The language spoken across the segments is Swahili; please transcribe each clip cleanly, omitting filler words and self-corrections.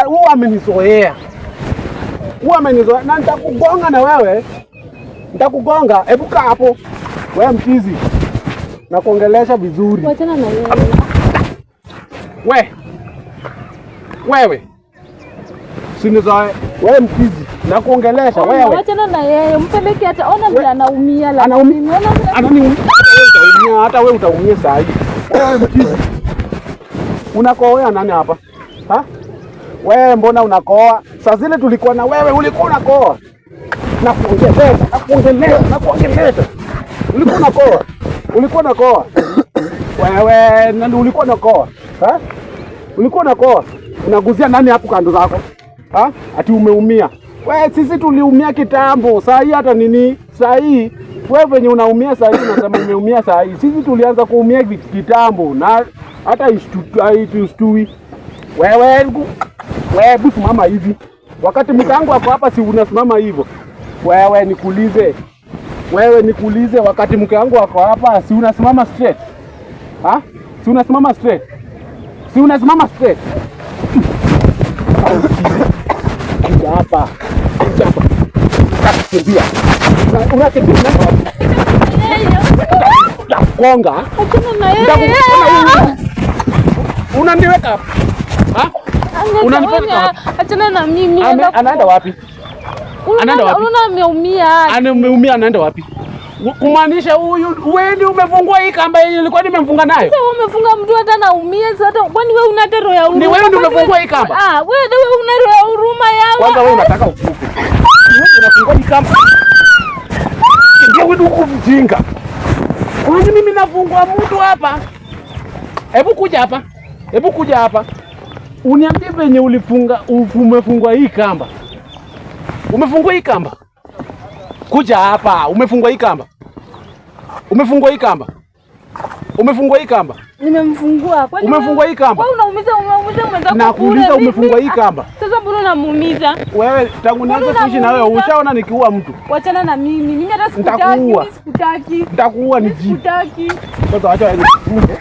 huwa amenizoea. Huwa amenizoea na nitakugonga na wewe. Nitakugonga. Hebu kaa hapo. Wewe mchizi. Na kuongelesha vizuri. Wachana na yeye. Wewe. Sinizoea. Wewe mchizi. Na kuongelesha wewe. Wachana na yeye. Mpeleke hata ona vile anaumia la. Anaumia. Hata wewe utaumia saa hii. Wewe mchizi. Unakoa nani hapa? Ha? Wewe mbona unakoa? Saa zile tulikuwa na wewe ulikuwa unakoa. Nakuongeleza. Ulikuwa unakoa. Wewe nani ulikuwa unakoa? Ha? Ulikuwa unakoa. Unaguzia nani hapo kando zako? Ha? Ati umeumia. Wewe sisi tuliumia kitambo. Saa hii hata nini? Saa hii wewe venye unaumia saa hii unasema umeumia saa hii. Sisi tulianza kuumia kitambo na hata haitustui. Wewe simama hivi. Wakati mkangu wako hapa si unasimama hivyo. Wewe nikuulize wakati mke wangu wako hapa si unasimama straight? Ha? Si unasimama straight? Kuja hapa. Kimbia. Unakimbia. Konga. Unaniweka hapa. Ha? Unanipeleka. Achana na mimi. Anaenda wapi? Ameumia anaenda wapi? Kumaanisha huyu wewe ndio umefungua hii kamba yenyewe nilikuwa nimemfunga nayo. Sasa umefunga mtu hata naumia sasa. Kwani wewe una roho ya huruma? Ni wewe ndio umefungua hii kamba. Wewe una roho ya huruma yao. Kwanza wewe unataka ukufe. Wewe unafungua hii kamba. Ndio wewe uko mjinga. Kwani mimi nafungua mtu hapa? Hebu kuja hapa. Uniambie venye umefungua hii kamba. Umefungua hii kamba. Kuja hapa. Umefungua hii kamba. Nimemfungua. Kwani umefungua hii kamba? Wewe unaumiza nakuuliza umefungua hii kamba. Sasa mbona unamuumiza? Wewe tangu nianze kuishi na wewe ushaona nikiua mtu. Wachana na mimi. Mimi hata sikutaki. Nitakuua ni jibu. Sikutaki. Sasa acha nikufunge.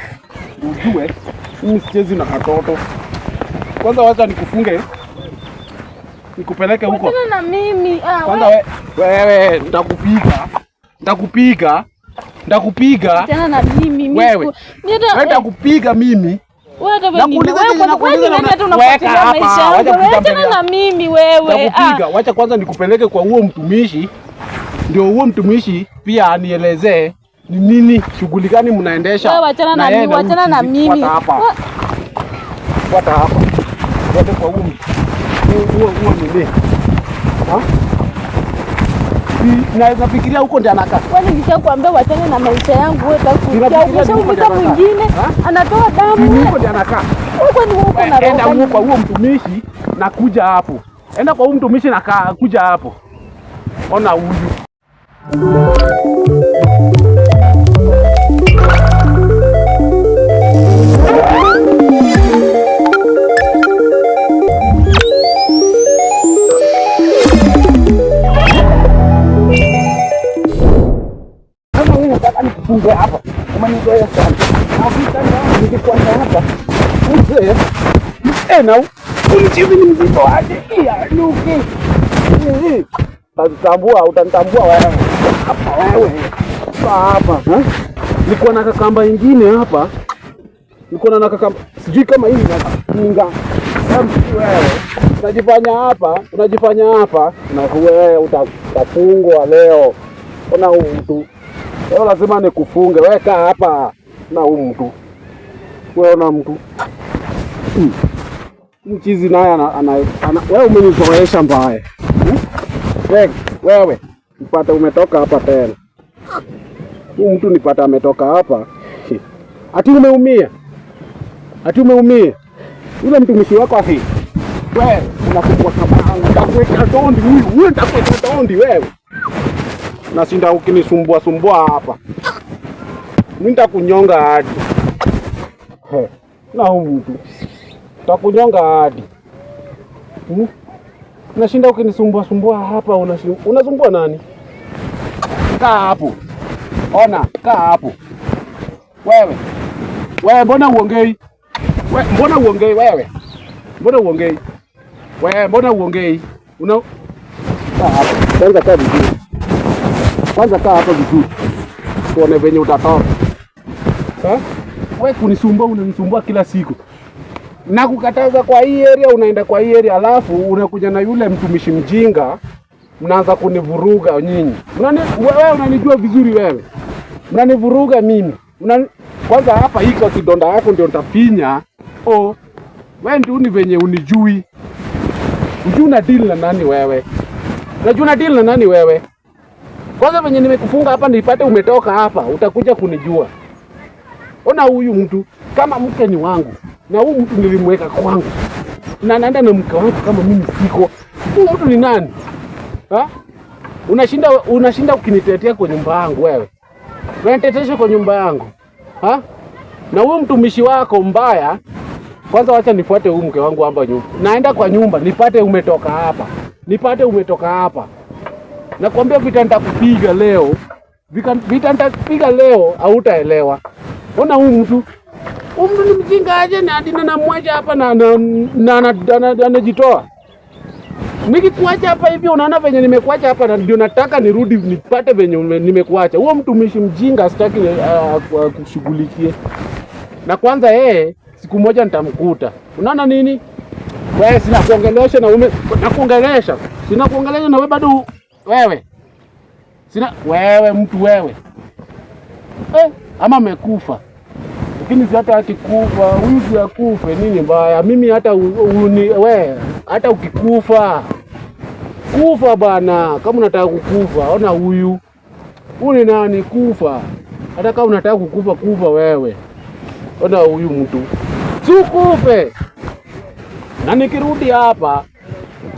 Ujue mimi sichezi na katoto. Kwanza wacha nikufunge. Nikupeleke huko. Wachana na mimi. Kwanza wewe nitakupiga. Wachana na mimi. Wewe nitakupiga mimi. Wachana na mimi wewe. Nitakupiga. Wacha kwanza nikupeleke kwa huo mtumishi. Ndio huo mtumishi pia anielezee ni nini shughuli gani mnaendesha. Wewe wachana na mimi. Wata hapa. Wote kwa huo nini? Ha? Naweza fikiria huko ndiye anakaa. Kwani nishakwambia wachana na maisha yangu wewe ukishauliza mwingine anatoa damu. Huko ndiye anakaa. Huko ni huko na roho. Enda huko kwa huo mtumishi na kuja hapo. Enda kwa huo mtumishi na kuja hapo. Ona huyu. Funga hapa. Umenizoea sana. Afika na nikikwenda hapa. Mzee. Na mchizi ni mzito aje. Nuki. Utanitambua wewe. Hapa wewe. Hapa. Niko na kakamba ingine hapa. Sijui kama hii kinga. Wewe. Unajifanya hapa na wewe utafungwa leo. Ona mtu. Leo lazima nikufunge. Weka hapa na huyu mtu. Wewe una mtu. Mchizi naye wewe umenizoesha mbaya. Wewe nipata umetoka hapa tena. Huyu mtu nipata ametoka hapa. Ati umeumia. Yule mtumishi wako afi. Wewe unakuwa kama nitakuweka dondi huyu nitakuweka dondi wewe. Nasinda ukinisumbua hapa. Mimi nitakunyonga hadi. Na huyu mtu. Nitakunyonga hadi. Nashinda ukinisumbua hapa unasumbua nani? Kaa hapo. Kaa hapo. Wewe mbona uongei? Mbona uongei wewe? Wewe mbona uongei? Kwanza kaa vizuri. Kwanza kaa hapo vizuri. Tuone venye utatoka. Wewe kunisumbua, unanisumbua kila siku. Nakukataza kwa hii area, unaenda kwa hii area, alafu unakuja na yule mtumishi mjinga, mnaanza kunivuruga nyinyi. Wewe unanijua vizuri wewe. Mnanivuruga mimi. Kwanza hapa hiko kidonda yako ndio nitafinya. Wewe ndio ni venye unijui. Unajua una deal na nani wewe? Unajua una deal na nani wewe? Kwanza venye nimekufunga hapa nipate umetoka hapa, utakuja kunijua. Ona huyu mtu kama mke ni wangu. Na huyu mtu nilimweka kwangu. Na naenda na mke wangu kama mimi siko. Huyu mtu ni nani? Unashinda ukinitetea kwa nyumba yangu wewe. Unanitetesha kwa nyumba yangu. Na huyu mtumishi wako mbaya, kwanza wacha nifuate huyu mke wangu hapa nyumba. Naenda kwa nyumba, nipate umetoka hapa. Nipate umetoka hapa. Nakwambia vita nitakupiga leo. Vita nitakupiga leo, hautaelewa. Ona huyu mtu. Huyu mtu ni mjinga aje na hadi namwacha hapa na anajitoa. Nikikuacha hapa hivi unaona venye nimekuacha hapa na ndio nataka nirudi nipate venye nimekuacha. Huo mtumishi mjinga sitaki kushughulikie. Na kwanza siku moja nitamkuta. Unaona nini? Wewe sina kuongelesha na nakuongelesha. Sina kuongelesha na wewe bado wewe. Wewe mtu wewe. Ama amekufa. Lakini si hata akikufa, huyu si akufe nini mbaya? Mimi hata wewe hata ukikufa. Kufa bana, kama unataka kukufa, ona huyu. Huyu ni nani kufa? Hata kama unataka kukufa kufa wewe. Ona huyu mtu. Sikufe. Na nikirudi hapa,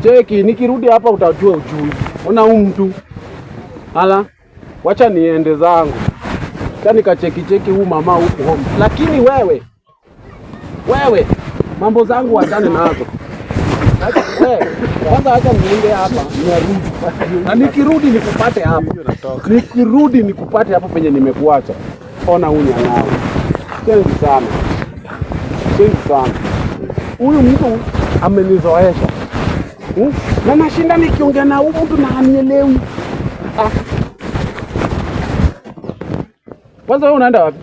cheki, nikirudi hapa utajua ujui. Ona huyu mtu. Wacha niende zangu. Kani kacheki huyu mama huko home. Lakini wewe mambo zangu achane nazo. Kwanza acha niende hapa, nirudi. Na nikirudi nikupate hapa. Nikirudi nikupate hapa penye nimekuacha. Ona huyu nyang'ao. Asante sana. Asante sana. Huyu mtu amenizoesha. Na nashinda nikiongea na huyu mtu na hanielewi. Kwanza wewe unaenda wapi?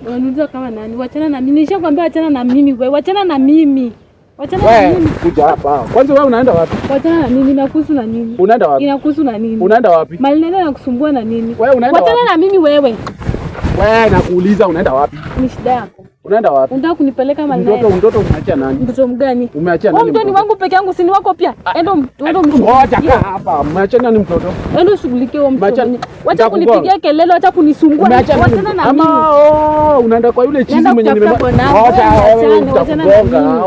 Unaniuliza kama nani? Wachana na mimi. Nishakwambia wachana na mimi wewe. Wachana na mimi. Wachana na mimi. Kuja hapa. Kwanza wewe unaenda wapi? Wachana na mimi. Inakuhusu na nini? Unaenda wapi? Inakuhusu na nini? Unaenda wapi? Mali nenda nakusumbua na nini? Wewe unaenda wapi? Wachana na mimi wewe. Wewe nakuuliza unaenda wapi? Ni shida yako. Unaenda wapi? Unataka kunipeleka mali nani? Mtoto umeachia nani? Mtoto mgani? Umeachia nani? Mtoto ni wangu peke yangu, si ni wako pia. Endo ngoja kaa hapa. Umeachia nani mtoto? Endo shughulikie huyo mtoto. Wacha kunipigia kelele, wacha kunisumbua. Wachana na mimi. Unaenda kwa yule chizi mwenye nitakugonga.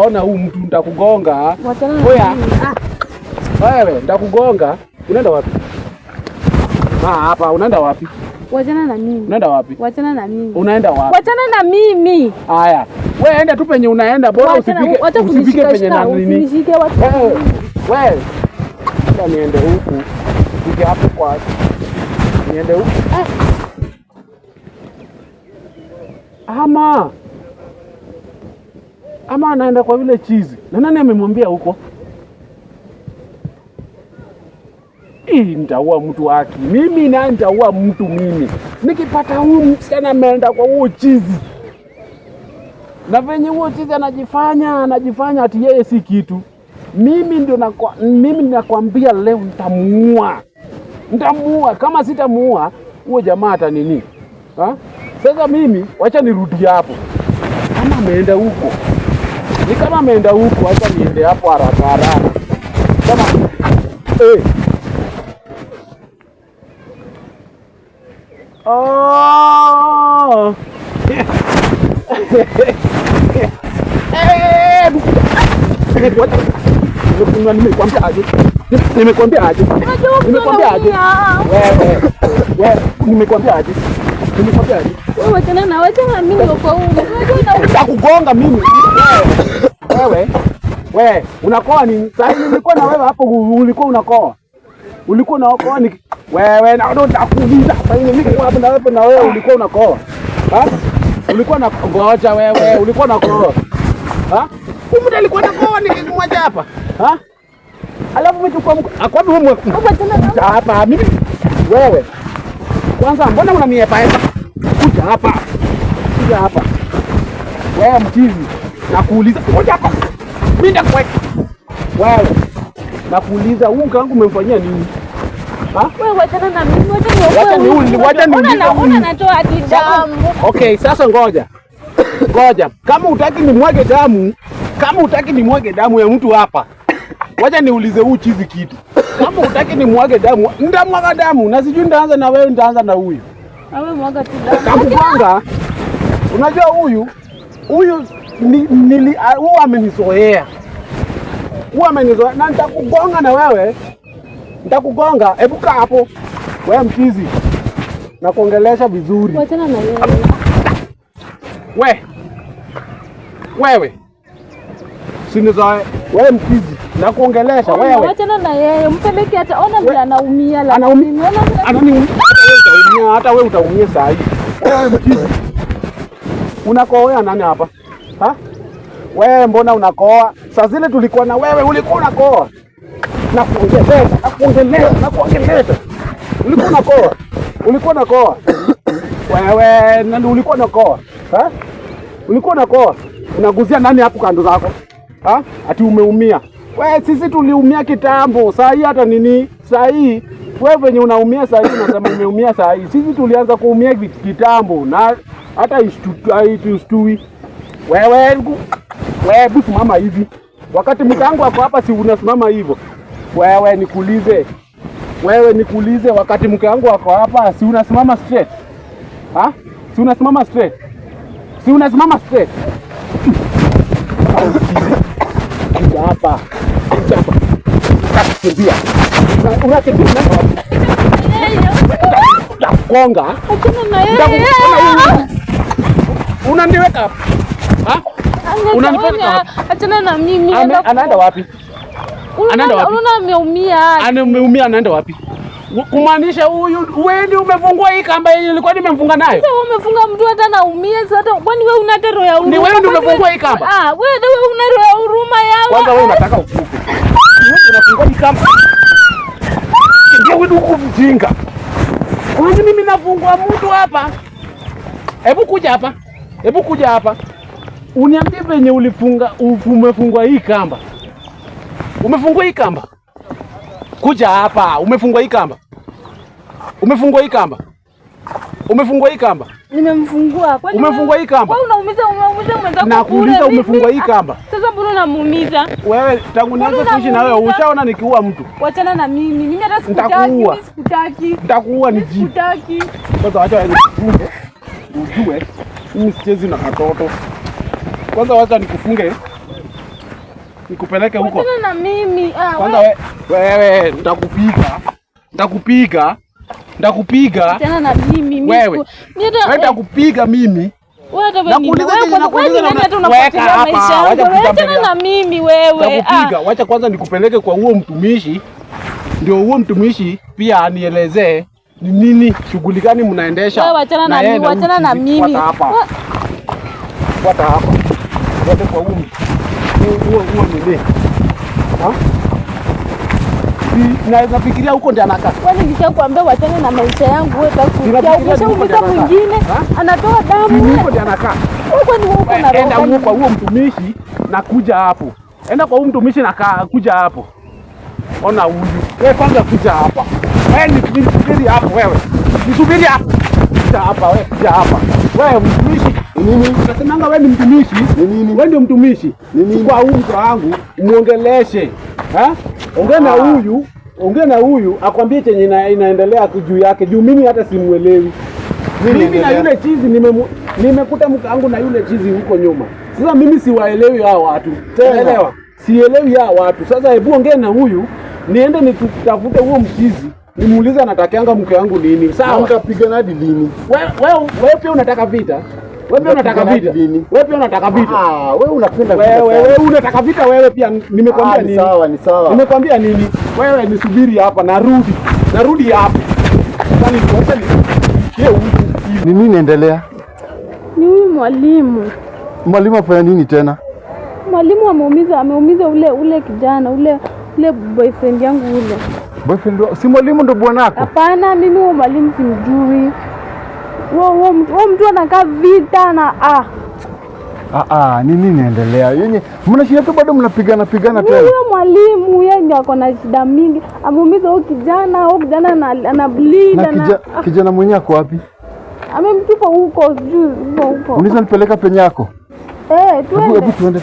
Ona huyu mtu nitakugonga. Wewe nitakugonga. Unaenda wapi? Hapa unaenda wapi? Wachana na mimi. Unaenda wapi? Wachana na mimi. Unaenda wapi? Wachana na mimi. Haya. Wewe enda tu penye unaenda, bora usifike penye na nini. Usinishike watu. Wewe. Niende huku. Nige hapo kwa. Niende huku. Ama anaenda kwa vile chizi. Na nani amemwambia huko? Nitaua mtu haki. Mimi na nitaua mtu mimi. Nikipata huyu msichana ameenda kwa huo chizi. Na venye huo chizi anajifanya ati yeye si kitu. Mimi nakwambia leo nitamuua. Nitamuua. Kama sitamuua, huo jamaa hata nini? Sasa mimi wacha nirudi hapo. Kama ameenda huko. Ni kama ameenda huko, wacha niende hapo haraka. Kama Nimekwambia aje? Wewe wachana na mimi kwa huko. Nitakugonga mimi. Wewe, unakoa nini? Sasa nilikuwa na wewe hapo ulikuwa unakoa. Ulikuwa unakoa ni wewe na ndo nitakuuliza. Sasa nilikuwa hapo na wewe ulikuwa unakoa. Ulikuwa na ngoja wewe, ulikuwa unakoa. Kumbe alikuwa anakoa nikimwacha hapa. Alafu umechukua akwambia wewe hapa mimi wewe. Kwanza mbona unaniepa hapa? Kuja hapa. Kuja hapa. Wewe mchizi. Nakuuliza kuja hapa. Mimi ndakuweka. Wewe. Nakuuliza huu mke wangu umemfanyia nini? Wewe wachana na mimi, wacha niulize. Natoa hadi damu. Okay, sasa ngoja. Ngoja. Kama hutaki nimwage damu ya mtu hapa. Wacha niulize huu chizi kitu. Kama hutaki nimwage damu, nitamwaga damu. Na sijui nitaanza na wewe, nitaanza na huyu. Wewe mwaga tu damu. Takupanga. Unajua huyu amenizoea. Amenizoea na nitakugonga na wewe. Nitakugonga. Hebu kaa hapo. Wewe mchizi. Nakuongelesha vizuri. Wachana na yeye. Wewe. Sinizoe. Wewe mchizi. Nakuongelesha wewe. Wachana na yeye. Mpeleke hata ona vile anaumia la. Anaumia. Hata wewe utaumia saa hii. Wewe mchizi. Unakoa nani hapa? Wewe mbona unakoa? Saa zile tulikuwa na wewe ulikuwa unakoa. Nakuongelesha. Ulikuwa unakoa. Wewe nani ulikuwa unakoa? Ulikuwa unakoa. Unaguzia nani hapo kando zako? Ati umeumia. Wewe sisi tuliumia kitambo. Saa hii hata nini? Saa hii wewe venye unaumia saa hii unasema umeumia saa hii. Sisi tulianza kuumia kitambo na hata ishtui. Wewe busu mama hivi. Wakati mkangu wako hapa si unasimama hivyo. Wewe nikuulize wakati mke wangu wako hapa si unasimama straight? Si unasimama straight? Kuja hapa. Unakimbia. Nakugonga. Achana na yeye. Unaniweka hapa. Unanifanya achana na mimi. Anaenda wapi? Ameumia anaenda wapi? Kumaanisha huyu wewe ndio umefungua hii kamba yenyewe nilikuwa nimemfunga nayo. Sasa umefunga mtu hata anaumia sasa. Kwani wewe una roho ya huruma? Ni wewe ndio umefungua hii kamba. Wewe una roho ya huruma yangu. Kwanza wewe unataka ukufe. Wewe unafungua hii kamba. Ndio wewe uko mjinga. Kwani mimi nafungua mtu hapa? Hebu kuja hapa. Uniambie venye umefungua hii kamba. Umefungua hii kamba. Kuja hapa. Umefungua hii kamba. Nimemfungua. Kwani umefungua hii kamba? Wewe unaumiza mwenzako. Nakuuliza umefungua hii kamba. Sasa mbona unamuumiza? Wewe tangu nianze kuishi na wewe ushaona nikiua mtu. Wachana na mimi. Mimi hata sikutaki. Nitakuua ni jibu. Sikutaki. Kwanza acha nikufunge. Ujue mimi sichezi na watoto. Kwanza wacha nikufunge. Nikupeleke huko. Wachana na mimi. Kwanza wewe nitakupiga. Wachana na mimi. Wewe nitakupiga mimi. Wachana na mimi wewe. Wacha kwanza nikupeleke kwa huo mtumishi. Ndio huo mtumishi pia anielezee ni nini shughuli gani mnaendesha. Wewe wachana na mimi. Fuata hapa. Wote kwa huo nini? Naweza fikiria huko ndio anakaa. Kwani nishakwambia wachana na maisha yangu wewe ukishaumisa mwingine anatoa damu. Huko ndio anakaa. Huko ni huko na roho. Enda huko kwa huo mtumishi na kuja hapo. Enda kwa huo mtumishi na kuja hapo. Ona huyu. Wewe kwanza kuja hapa. Wewe nisubiri hapo wewe. Nisubiri hapo. Kuja hapa wewe, kuja hapa. Wewe mtumishi. Nini? Unasemanga wewe ni mtumishi? Nini? Wewe ndio mtumishi. Chukua huyu mtu wangu, muongeleshe. Ongea na huyu akwambie chenye inaendelea juu yake. Juu mimi hata simuelewi. Mimi na yule chizi nimekuta mke wangu na yule chizi huko nyuma. Sasa mimi siwaelewi hao watu. Unaelewa? Sielewi hao watu. Sasa hebu ongea na huyu, niende nikutafute huo mchizi. Nimuulize anatakianga mke wangu nini. Sawa? Mtapigana hadi lini? Wewe pia unataka vita? Wewe pia unataka vita? Wewe unapenda vita. Wewe unataka vita wewe pia nimekwambia nini? Ni sawa. Nimekwambia nini? Wewe nisubiri hapa narudi hapa. Sasa nikuache ni nini inaendelea? Ni huyu mwalimu. Mwalimu afanya nini tena? Mwalimu ameumiza ule kijana Ile boyfriend yangu ule. Boyfriend si mwalimu ndo bwanako? Hapana, mimi huyo mwalimu simjui. Wao mtu anakaa vita na nini inaendelea? Yenye mnashinda tu bado mnapigana tena. Huyo mwalimu yeye ndiye ako na shida mingi. Ameumiza huyo kijana ana bleed na kijana mwenyewe ako wapi? Amemtupa huko juu huko. Unaweza nipeleka penye yako? Twende. Hebu tuende.